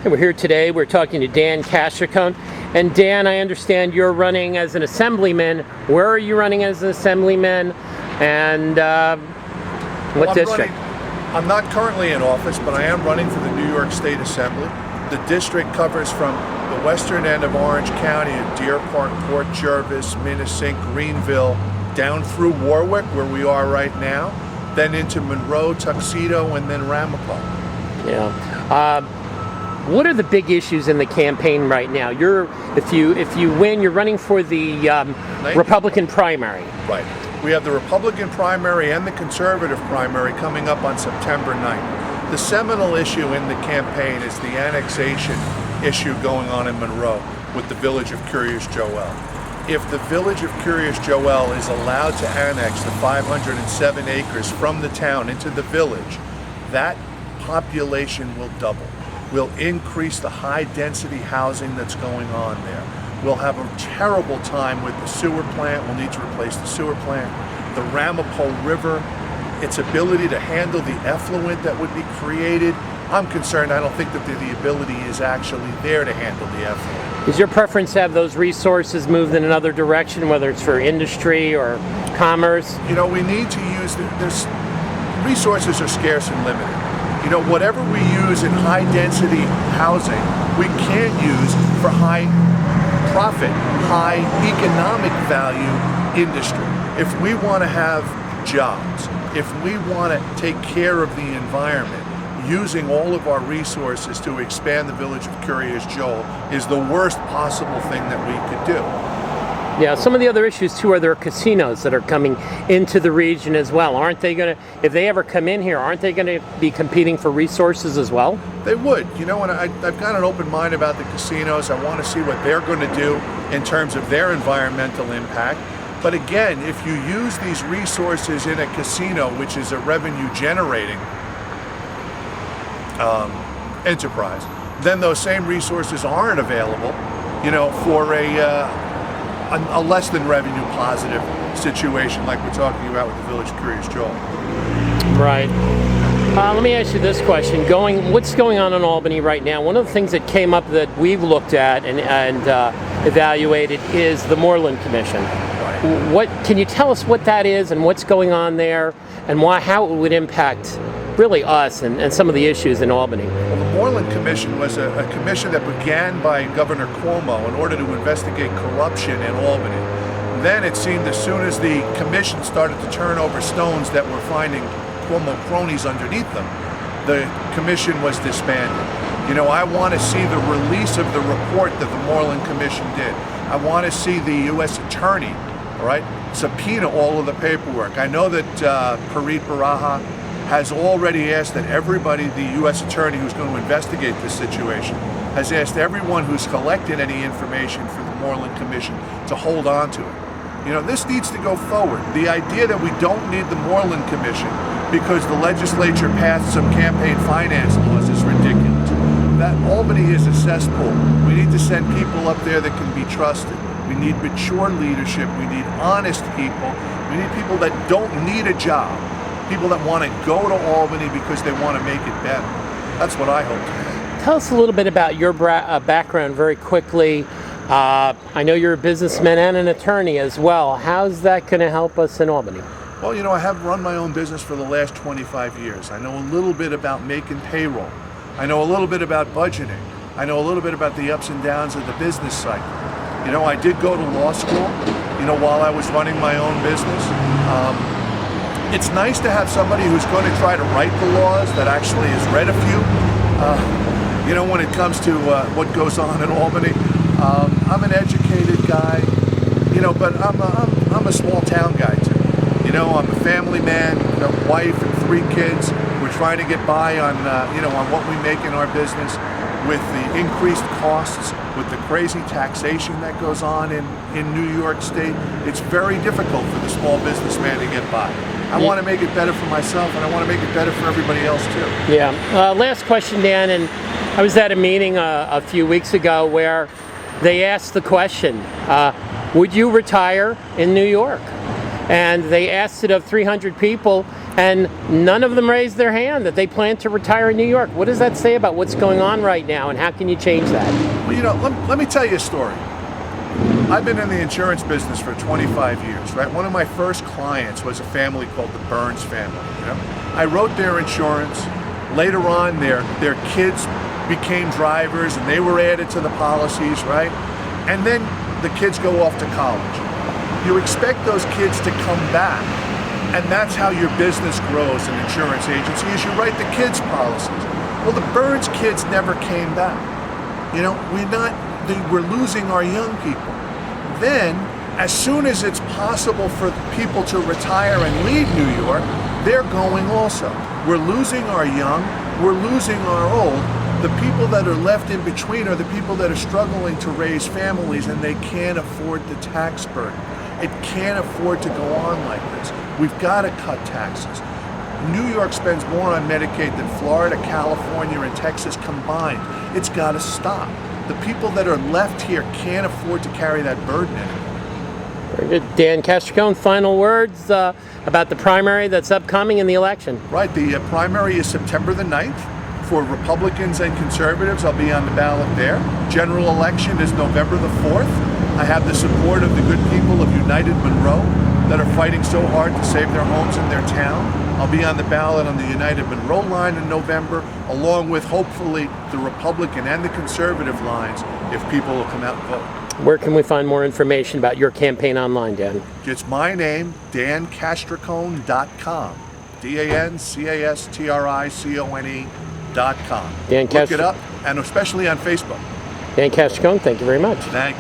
We're here today. We're talking to Dan Castricone. And Dan, I understand you're running as an assemblyman. Where are you running as an assemblyman? And what district? I'm not currently in office, but I am running for the New York State Assembly. The district covers from the western end of Orange County at Deer Park, Port Jervis, Minnesink, Greenville, down through Warwick, where we are right now, then into Monroe, Tuxedo, and then Ramapo. Yeah. What are the big issues in the campaign right now? If you win, you're running for the Republican primary. Right. We have the Republican primary and the Conservative primary coming up on September 9th. The seminal issue in the campaign is the annexation issue going on in Monroe with the village of Kiryas Joel. If the village of Kiryas Joel is allowed to annex the 507 acres from the town into the village, that population will double. We'll increase the high-density housing that's going on there. We'll have a terrible time with the sewer plant. We'll need to replace the sewer plant. The Ramapo River, its ability to handle the effluent that would be created. I'm concerned. I don't think that the ability is actually there to handle the effluent. Is your preference to have those resources moved in another direction, whether it's for industry or commerce? You know, we need to use, resources are scarce and limited. You know, whatever we use in high-density housing, we can't use for high-profit, high economic value industry. If we want to have jobs, if we want to take care of the environment, using all of our resources to expand the village of Kiryas Joel is the worst possible thing that we could do. Yeah, some of the other issues too are there casinos that are coming into the region as well. Aren't they going to, if they ever come in here, aren't they going to be competing for resources as well? They would. You know, and I've got an open mind about the casinos. I want to see what they're going to do in terms of their environmental impact. But again, if you use these resources in a casino, which is a revenue generating enterprise, then those same resources aren't available, you know, for a less than revenue positive situation like we're talking about with the village of Kiryas Joel. Right. Let me ask you this question. What's going on in Albany right now? One of the things that came up that we've looked at and evaluated is the Moreland Commission. Right. Can you tell us what that is and what's going on there and how it would impact really us and some of the issues in Albany? Well, the Moreland Commission was a commission that began by Governor Cuomo in order to investigate corruption in Albany. Then it seemed as soon as the commission started to turn over stones that were finding Cuomo cronies underneath them, the commission was disbanded. You know, I want to see the release of the report that the Moreland Commission did. I want to see the U.S. Attorney, all right, subpoena all of the paperwork. I know that Parit Baraha has already asked that everybody, the U.S. Attorney who's going to investigate this situation, has asked everyone who's collected any information for the Moreland Commission to hold on to it. You know, this needs to go forward. The idea that we don't need the Moreland Commission because the legislature passed some campaign finance laws is ridiculous. That Albany is a cesspool. We need to send people up there that can be trusted. We need mature leadership. We need honest people. We need people that don't need a job. People that want to go to Albany because they want to make it better. That's what I hope to do. Tell us a little bit about your background very quickly. I know you're a businessman and an attorney as well. How's that going to help us in Albany? Well, you know, I have run my own business for the last 25 years. I know a little bit about making payroll. I know a little bit about budgeting. I know a little bit about the ups and downs of the business cycle. You know, I did go to law school, you know, while I was running my own business. It's nice to have somebody who's going to try to write the laws that actually has read a few. You know, when it comes to what goes on in Albany, I'm an educated guy, you know, but I'm a small town guy too. You know, I'm a family man, a wife and 3 kids. We're trying to get by on, you know, on what we make in our business. With the increased costs, with the crazy taxation that goes on in New York State, it's very difficult for the small businessman to get by. I want to make it better for myself, and I want to make it better for everybody else too. Yeah. Last question, Dan, and I was at a meeting a few weeks ago where they asked the question, would you retire in New York? And they asked it of 300 people, and none of them raised their hand that they plan to retire in New York. What does that say about what's going on right now, and how can you change that? Well, let me tell you a story. I've been in the insurance business for 25 years, right? One of my first clients was a family called the Burns family. I wrote their insurance. Later on, their kids became drivers, and they were added to the policies, right? And then the kids go off to college. You expect those kids to come back, and that's how your business grows in insurance agency, is you write the kids' policies. Well, the Burns kids never came back. We're losing our young people. Then, as soon as it's possible for people to retire and leave New York, they're going also. We're losing our young, we're losing our old. The people that are left in between are the people that are struggling to raise families, and they can't afford the tax burden. It can't afford to go on like this. We've got to cut taxes. New York spends more on Medicaid than Florida, California, and Texas combined. It's got to stop. The people that are left here can't afford to carry that burden anymore. Very good. Dan Castricone, final words about the primary that's upcoming in the election. Right, the primary is September the 9th. For Republicans and conservatives, I'll be on the ballot there. General election is November the 4th. I have the support of the good people of United Monroe that are fighting so hard to save their homes and their town. I'll be on the ballot on the United Monroe line in November, along with hopefully the Republican and the conservative lines, if people will come out and vote. Where can we find more information about your campaign online, Dan? It's my name, dancastricone.com. DANCASTRICONE.com. Dan Look it up, and especially on Facebook. Dan Castricone, thank you very much. Thank you.